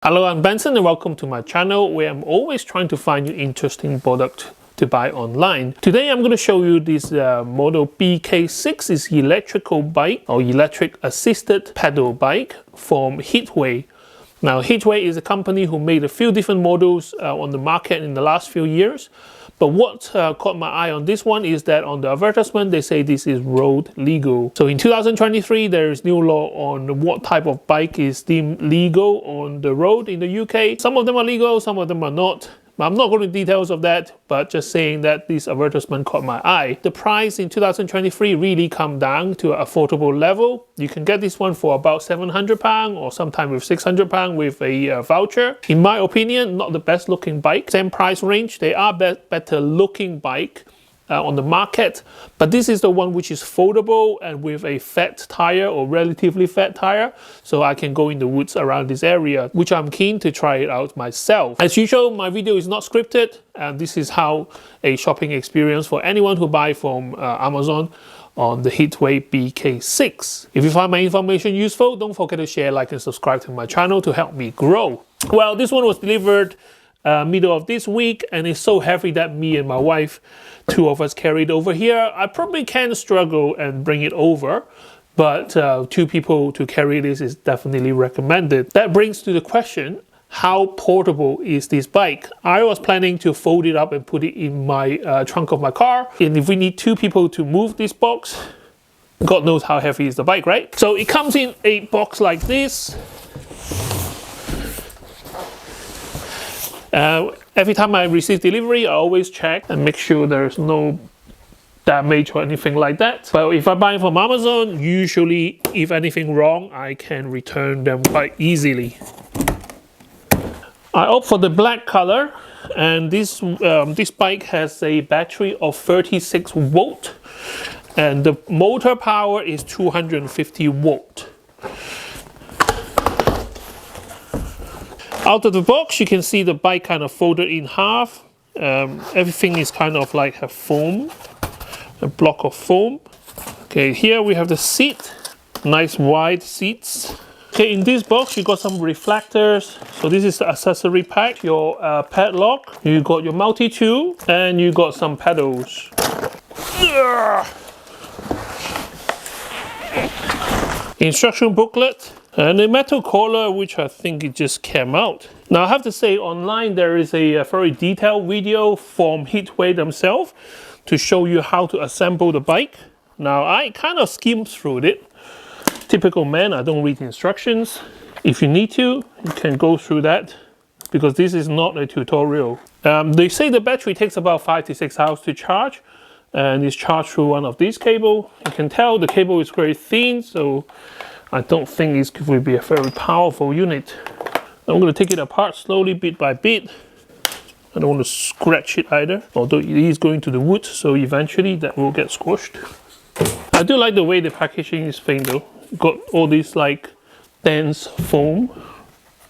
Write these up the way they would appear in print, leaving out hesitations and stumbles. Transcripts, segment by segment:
Hello, I'm Benson and welcome to my channel where I'm always trying to find you interesting product to buy online. Today I'm going to show you this model BK6 is electrical bike or electric assisted pedal bike from HITWAY. Now HITWAY is a company who made a few different models on the market in the last few years. But what caught my eye on this one is that on the advertisement they say this is road legal. So in 2023 there is new law on what type of bike is deemed legal on the road in the UK. Some of them are legal, some of them are not. I'm not going into details of that, but just saying that this advertisement caught my eye. The price in 2023 really come down to an affordable level. You can get this one for about £700 or sometime with £600 with a voucher. In my opinion, not the best looking bike. Same price range, they are better looking bike on the market, but this is the one which is foldable and with a fat tire or relatively fat tire, so I can go in the woods around this area, which I'm keen to try it out myself. As usual, my video is not scripted, and this is how a shopping experience for anyone who buy from Amazon on the HITWAY BK6. If you find my information useful, don't forget to share, like and subscribe to my channel to help me grow. Well, this one was delivered middle of this week, and it's so heavy that me and my wife, two of us, carried over here. I probably can struggle and bring it over, but two people to carry this is definitely recommended. That brings to the question, how portable is this bike? I was planning to fold it up and put it in my trunk of my car, and if we need two people to move this box, God knows how heavy is the bike, right? So it comes in a box like this. Every time I receive delivery, I always check and make sure there's no damage or anything like that. But if I buy from Amazon, usually if anything wrong, I can return them quite easily. I opt for the black color, and this bike has a battery of 36 volt and the motor power is 250 volt. Out of the box, you can see the bike kind of folded in half. Everything is kind of like a foam, a block of foam. Okay, here we have the seat, nice wide seats. Okay, in this box you got some reflectors. So this is the accessory pack, your padlock, you got your multi-tool, and you got some pedals. Instruction booklet. And a metal collar, which I think it just came out. Now I have to say, online there is a very detailed video from HITWAY themselves to show you how to assemble the bike. Now I kind of skimmed through it. Typical man, I don't read instructions. If you need to, you can go through that, because this is not a tutorial. They say the battery takes about 5 to 6 hours to charge, and it's charged through one of these cables. You can tell the cable is very thin, so I don't think it's going to be a very powerful unit. I'm going to take it apart slowly, bit by bit. I don't want to scratch it either, although it is going to the wood, so eventually that will get squashed. I do like the way the packaging is made though. Got all this like dense foam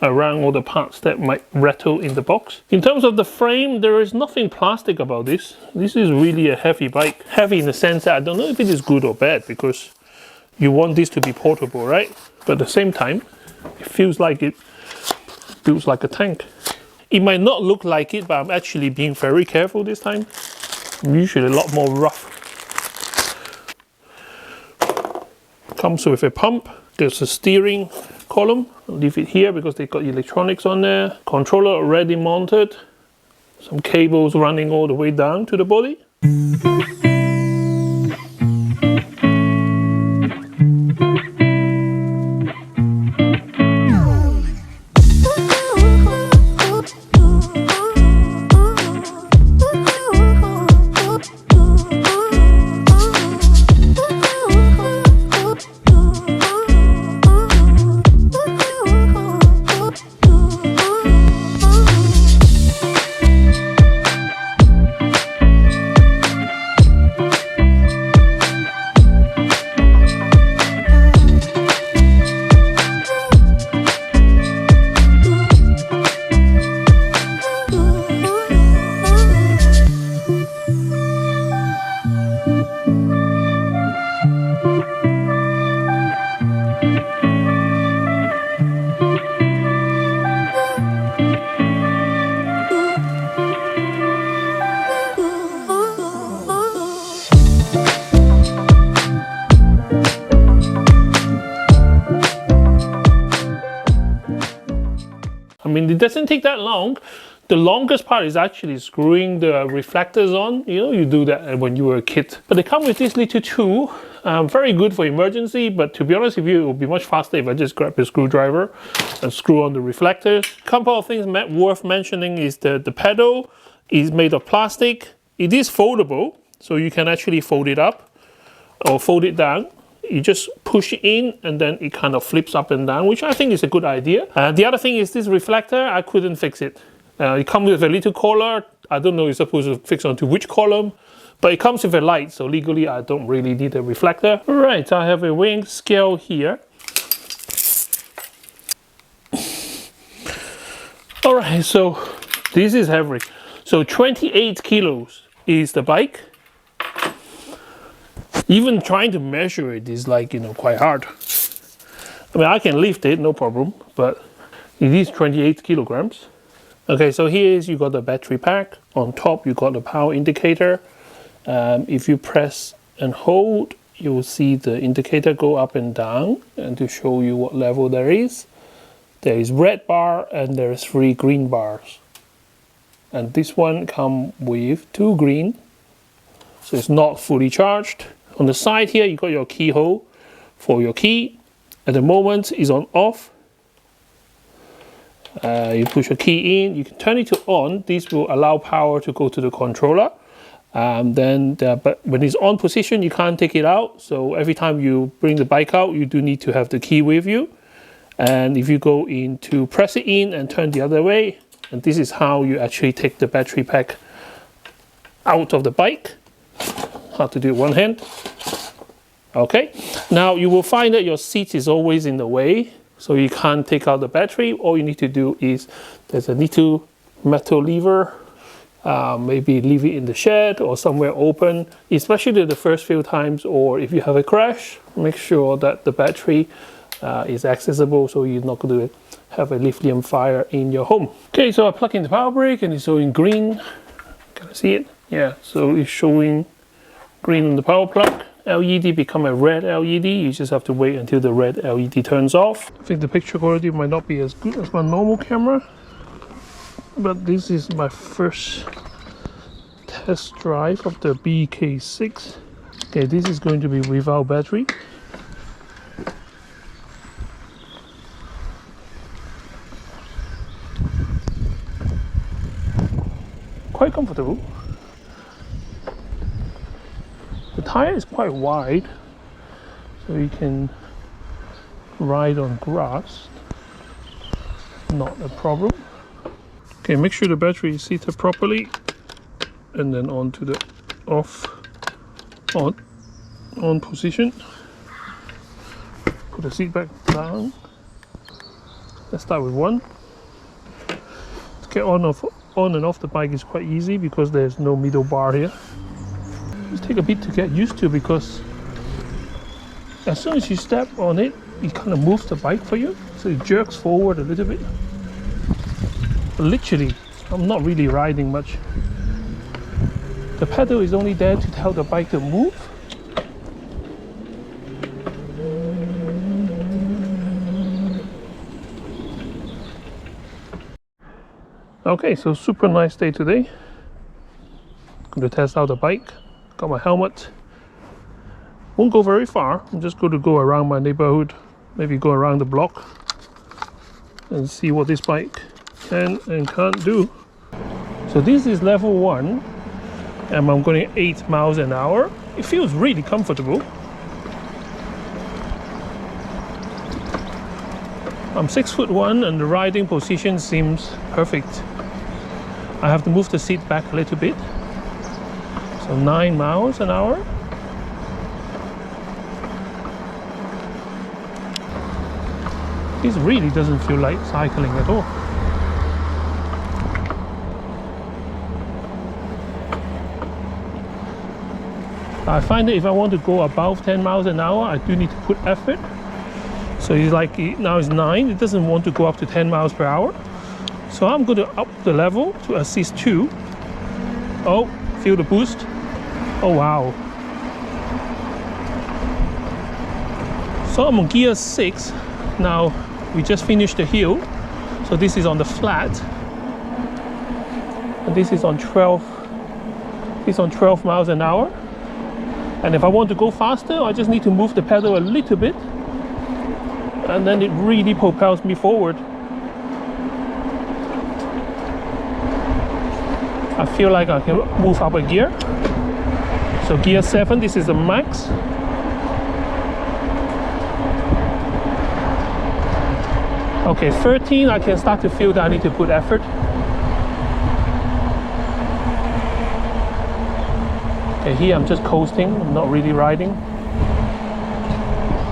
around all the parts that might rattle in the box. In terms of the frame, there is nothing plastic about this. This is really a heavy bike. Heavy in the sense that I don't know if it is good or bad, because you want this to be portable, right? But at the same time, it feels like it builds like a tank. It might not look like it, but I'm actually being very careful this time. I'm usually a lot more rough. Comes with a pump. There's a steering column. I'll leave it here because they've got electronics on there. Controller already mounted. Some cables running all the way down to the body. I mean, it doesn't take that long. The longest part is actually screwing the reflectors on. You know, you do that when you were a kid. But they come with this little tool. Very good for emergency, but to be honest with you, it would be much faster if I just grab a screwdriver and screw on the reflectors. A couple of things worth mentioning is the pedal is made of plastic. It is foldable, so you can actually fold it up or fold it down. You just push it in and then it kind of flips up and down, which I think is a good idea. The other thing is this reflector, I couldn't fix it. It comes with a little collar. I don't know you're supposed to fix onto which column, but it comes with a light, so legally I don't really need a reflector. Right, I have a weighing scale here. All right, so this is heavy. So 28 kilos is the bike. Even trying to measure it is like, you know, quite hard. I mean, I can lift it, no problem, but it is 28 kilograms. Okay, so here is, you got the battery pack. On top, you got the power indicator. If you press and hold, you will see the indicator go up and down, and to show you what level there is. There is red bar and there is 3 green bars. And this one comes with 2 green, so it's not fully charged. On the side here, you got your keyhole for your key. At the moment, it's on off. You push a key in, you can turn it to on. This will allow power to go to the controller. But when it's on position, you can't take it out. So every time you bring the bike out, you do need to have the key with you. And if you go in to press it in and turn the other way, and this is how you actually take the battery pack out of the bike. How to do it one hand. Okay, now you will find that your seat is always in the way, so you can't take out the battery. All you need to do is, there's a little metal lever, maybe leave it in the shed or somewhere open, especially the first few times, or if you have a crash, make sure that the battery is accessible, so you're not going to have a lithium fire in your home. Okay, so I plug in the power brake and it's showing green. Can I see it? Yeah, so it's showing green on the power plug. LED become a red LED. You just have to wait until the red LED turns off. I think the picture quality might not be as good as my normal camera, but this is my first test drive of the BK6. Okay, this is going to be without battery. Quite comfortable. The tire is quite wide, so you can ride on grass, not a problem. Okay, make sure the battery is seated properly, and then onto the on position. Put the seat back down. Let's start with 1. To get on and off the bike is quite easy because there's no middle bar here. Just take a bit to get used to, because as soon as you step on it, it kind of moves the bike for you, so it jerks forward a little bit. But literally, I'm not really riding much. The pedal is only there to tell the bike to move. Okay, so super nice day today. Going to test out the bike. Got my helmet. Won't go very far. I'm just going to go around my neighborhood, maybe go around the block and see what this bike can and can't do. So this is level 1 and I'm going 8 miles an hour. It feels really comfortable. I'm 6'1" and the riding position seems perfect. I have to move the seat back a little bit. So 9 miles an hour. This really doesn't feel like cycling at all. I find that if I want to go above 10 miles an hour, I do need to put effort. So it's like, now it's 9, it doesn't want to go up to 10 miles per hour. So I'm going to up the level to assist 2. Oh, feel the boost. Oh wow. So I'm on gear 6. Now we just finished the hill. So this is on the flat, and this is on 12. This is on 12 miles an hour. And if I want to go faster, I just need to move the pedal a little bit, and then it really propels me forward. I feel like I can move up a gear. So gear 7, this is the max. Okay, 13, I can start to feel that I need to put effort. Okay, here I'm just coasting, I'm not really riding.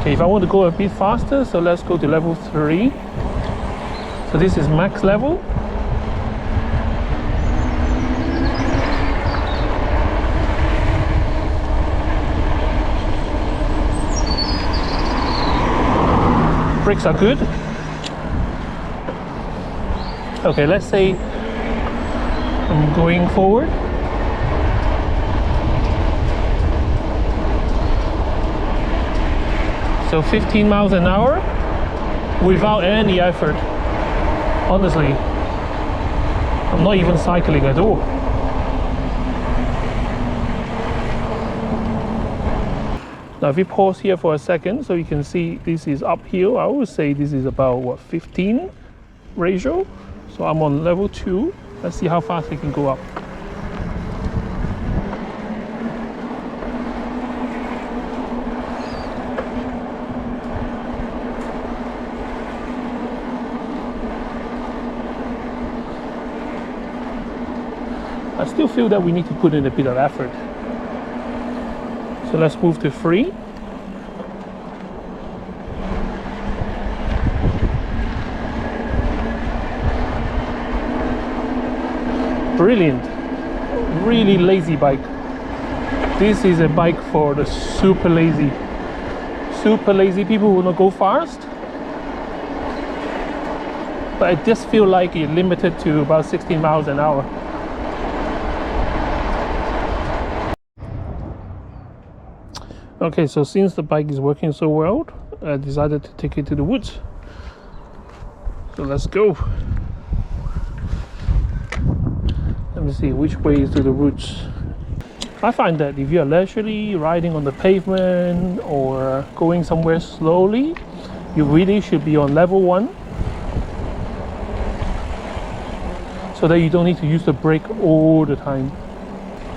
Okay, if I want to go a bit faster, so let's go to level 3. So this is max level. Brakes are good. Okay, let's say I'm going forward. So 15 miles an hour without any effort. Honestly, I'm not even cycling at all. Now if you pause here for a second, so you can see this is uphill. I would say this is about what, 15 ratio. So I'm on level 2. Let's see how fast I can go up. I still feel that we need to put in a bit of effort. So let's move to 3. Brilliant. Really lazy bike. This is a bike for the super lazy. Super lazy people who want to go fast. But I just feel like it's limited to about 16 miles an hour. Okay, so since the bike is working so well, I decided to take it to the woods. So let's go. Let me see which way is to the woods. I find that if you are leisurely riding on the pavement or going somewhere slowly, you really should be on level 1, so that you don't need to use the brake all the time.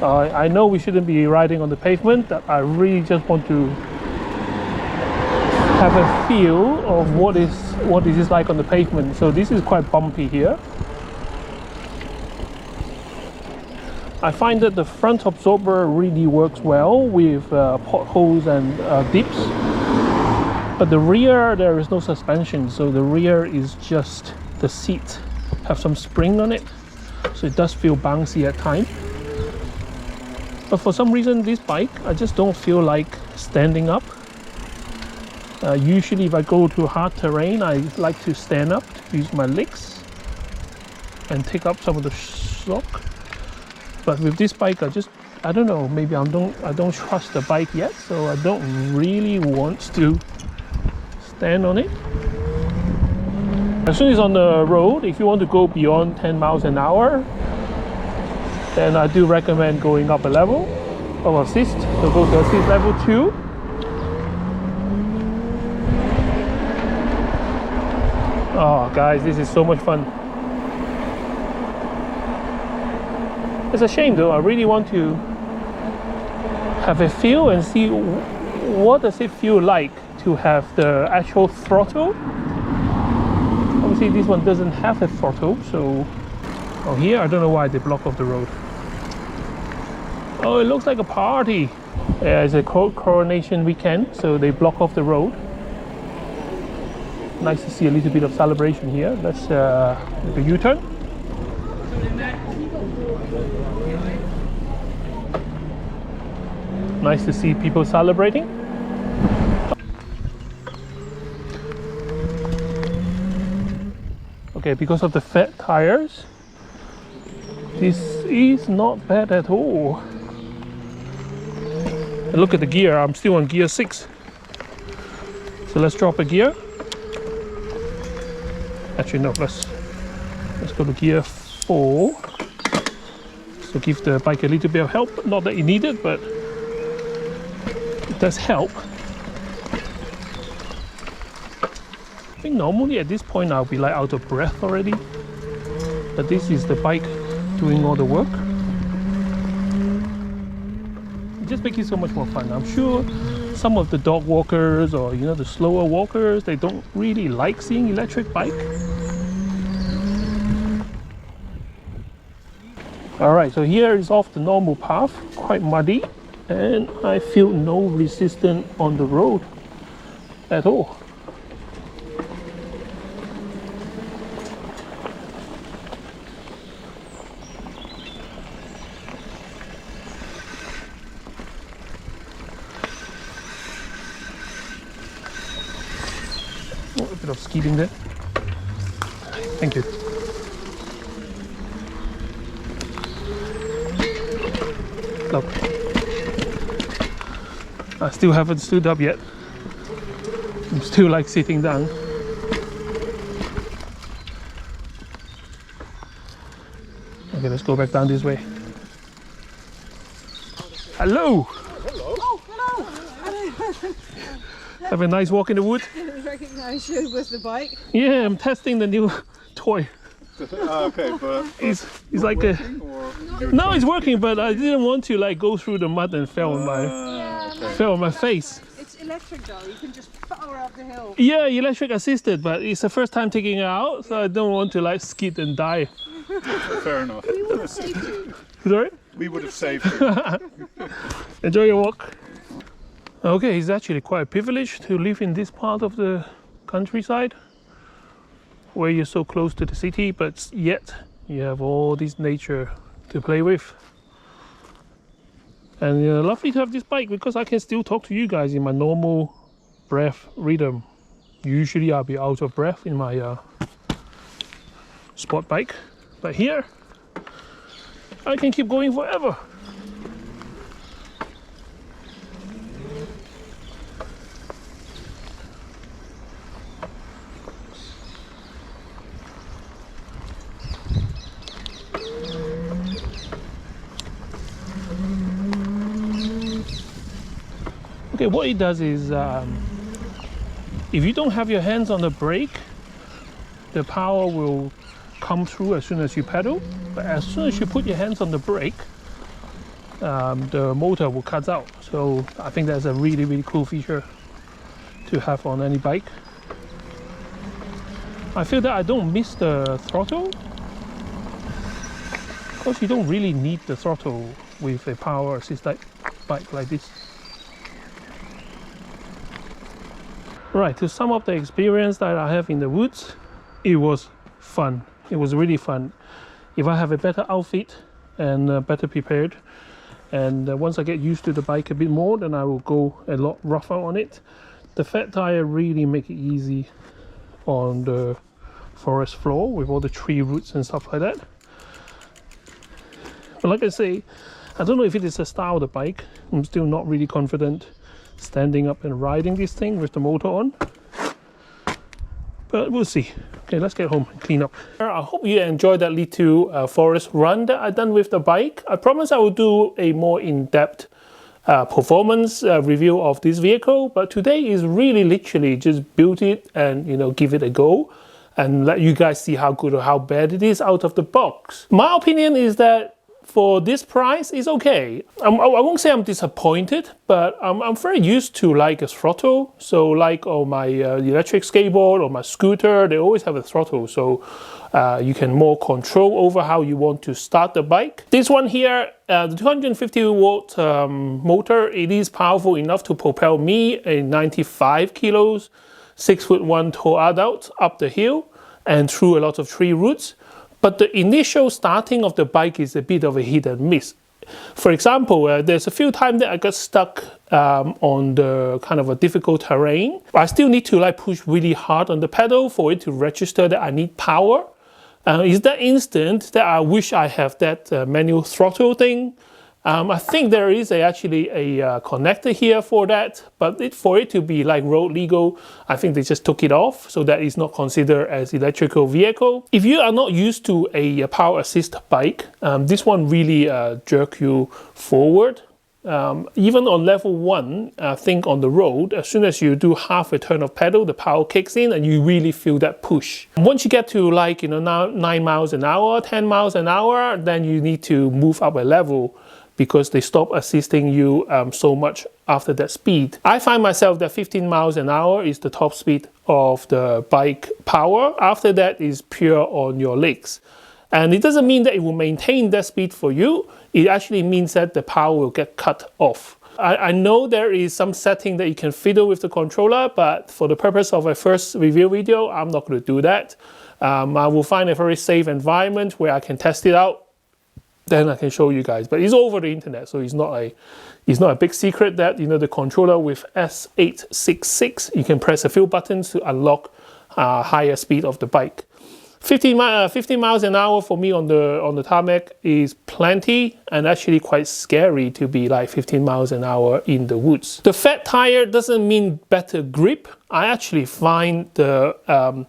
I know we shouldn't be riding on the pavement. I really just want to have a feel of what is this like on the pavement. So this is quite bumpy here. I find that the front absorber really works well with potholes and dips, but the rear, there is no suspension, so the rear is just the seat have some spring on it, so it does feel bouncy at times. But for some reason, this bike, I just don't feel like standing up. Usually if I go to hard terrain, I like to stand up to use my legs and take up some of the shock. But with this bike, I don't know, maybe I don't trust the bike yet, so I don't really want to stand on it. As soon as on the road, if you want to go beyond 10 miles an hour, then I do recommend going up a level of assist. So go to assist level 2. Oh guys, this is so much fun. It's a shame though, I really want to have a feel and see what does it feel like to have the actual throttle. Obviously this one doesn't have a throttle, so here I don't know why they block off the road. Oh, it looks like a party. Yeah, it's a coronation weekend, so they block off the road. Nice to see a little bit of celebration here. Let's make a U-turn. Nice to see people celebrating. Okay, because of the fat tires, this is not bad at all. And look at the gear, I'm still on gear 6. So let's drop a gear. Actually no, let's Let's go to gear 4. So give the bike a little bit of help. Not that you need it, but it does help. I think normally at this point I'll be like out of breath already. But this is the bike doing all the work. It just makes it so much more fun. I'm sure some of the dog walkers or the slower walkers, they don't really like seeing electric bike. Alright, so here is off the normal path, quite muddy, and I feel no resistance on the road at all. Oh, a bit of skidding there. Thank you. Look, I still haven't stood up yet. I'm still like sitting down. Okay, let's go back down this way. Hello! Hello! Oh, hello! Have a nice walk in the wood. I didn't recognise you with the bike. Yeah, I'm testing the new toy. Okay, but It's like a... No, it's working, but I didn't want to like go through the mud and fell on my face. It's electric though, you can just power up the hill. Yeah, electric assisted, but it's the first time taking it out, so I don't want to like skid and die. fair enough. We would have saved you. Sorry? We would have saved you. Enjoy your walk. Okay, it's actually quite a privilege to live in this part of the countryside where you're so close to the city, but yet you have all this nature to play with. And lovely to have this bike because I can still talk to you guys in my normal breath rhythm. Usually I'll be out of breath in my sport bike, but here I can keep going forever. Okay, what it does is if you don't have your hands on the brake, the power will come through as soon as you pedal, but as soon as you put your hands on the brake, the motor will cut out. So I think that's a really cool feature to have on any bike. I feel that I don't miss the throttle because you don't really need the throttle with a power assisted bike like this. Right, to sum up the experience that I have in the woods, it was fun. It was really fun. If I have a better outfit and better prepared, and once I get used to the bike a bit more, then I will go a lot rougher on it. The fat tire really make it easy on the forest floor with all the tree roots and stuff like that. But like I say, I don't know if it is a style of the bike. I'm still not really confident standing up and riding this thing with the motor on, but we'll see. Okay, let's get home and clean up. I hope you enjoyed that little forest run that I done with the bike. I promise I will do a more in-depth performance review of this vehicle, but today is really literally just build it and give it a go and let you guys see how good or how bad it is out of the box. My opinion is that for this price, it's okay. I won't say I'm disappointed, but I'm very used to like a throttle. So like on my electric skateboard or my scooter, they always have a throttle. So you can more control over how you want to start the bike. This one here, the 250 watt motor, it is powerful enough to propel me, a 95 kilos, 6'1" tall adult, up the hill and through a lot of tree roots. But the initial starting of the bike is a bit of a hit and miss. For example, there's a few times that I got stuck on the kind of a difficult terrain. I still need to like push really hard on the pedal for it to register that I need power. Is that instant that I wish I have that manual throttle thing I think there is actually a connector here for that, but for it to be like road legal, I think they just took it off, so that is not considered as electrical vehicle. If you are not used to a power assist bike, this one really jerk you forward. Even on level 1, I think on the road, as soon as you do half a turn of pedal, the power kicks in and you really feel that push. Once you get to like, now 9 miles an hour, 10 miles an hour, then you need to move up a level because they stop assisting you so much after that speed. I find myself that 15 miles an hour is the top speed of the bike power. After that is pure on your legs. And it doesn't mean that it will maintain that speed for you. It actually means that the power will get cut off. I know there is some setting that you can fiddle with the controller, but for the purpose of a first review video, I'm not going to do that. I will find a very safe environment where I can test it out. Then I can show you guys. But it's over the internet, so it's not a big secret that the controller with S866, you can press a few buttons to unlock higher speed of the bike. 15 miles an hour for me on the tarmac is plenty, and actually quite scary to be like 15 miles an hour in the woods. The fat tire doesn't mean better grip. I actually find the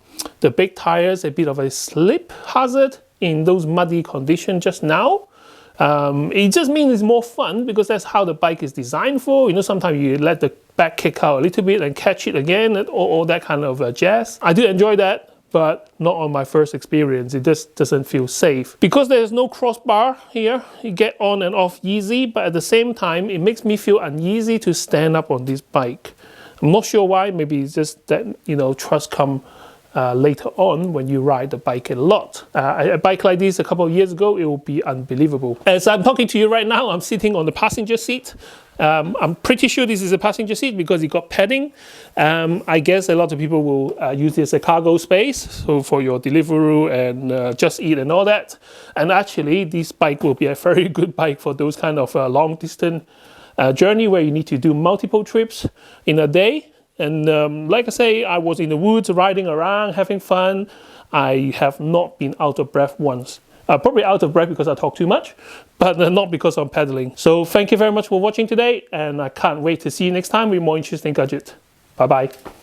big tires a bit of a slip hazard in those muddy conditions just now. It just means it's more fun because that's how the bike is designed for. Sometimes you let the back kick out a little bit and catch it again, and all that kind of jazz. I do enjoy that, but not on my first experience. It just doesn't feel safe. Because there's no crossbar here, you get on and off easy, but at the same time, it makes me feel uneasy to stand up on this bike. I'm not sure why. Maybe it's just that, trust come later on when you ride the bike a lot. A bike like this a couple of years ago, it will be unbelievable. As I'm talking to you right now, I'm sitting on the passenger seat. I'm pretty sure this is a passenger seat because it got padding. I guess a lot of people will use this as a cargo space, so for your Deliveroo and Just Eat and all that. And actually, this bike will be a very good bike for those kind of long distance journey where you need to do multiple trips in a day. And like I say, I was in the woods riding around, having fun. I have not been out of breath once. Probably out of breath because I talk too much, but not because I'm pedaling. So thank you very much for watching today, and I can't wait to see you next time with more interesting gadgets. Bye-bye.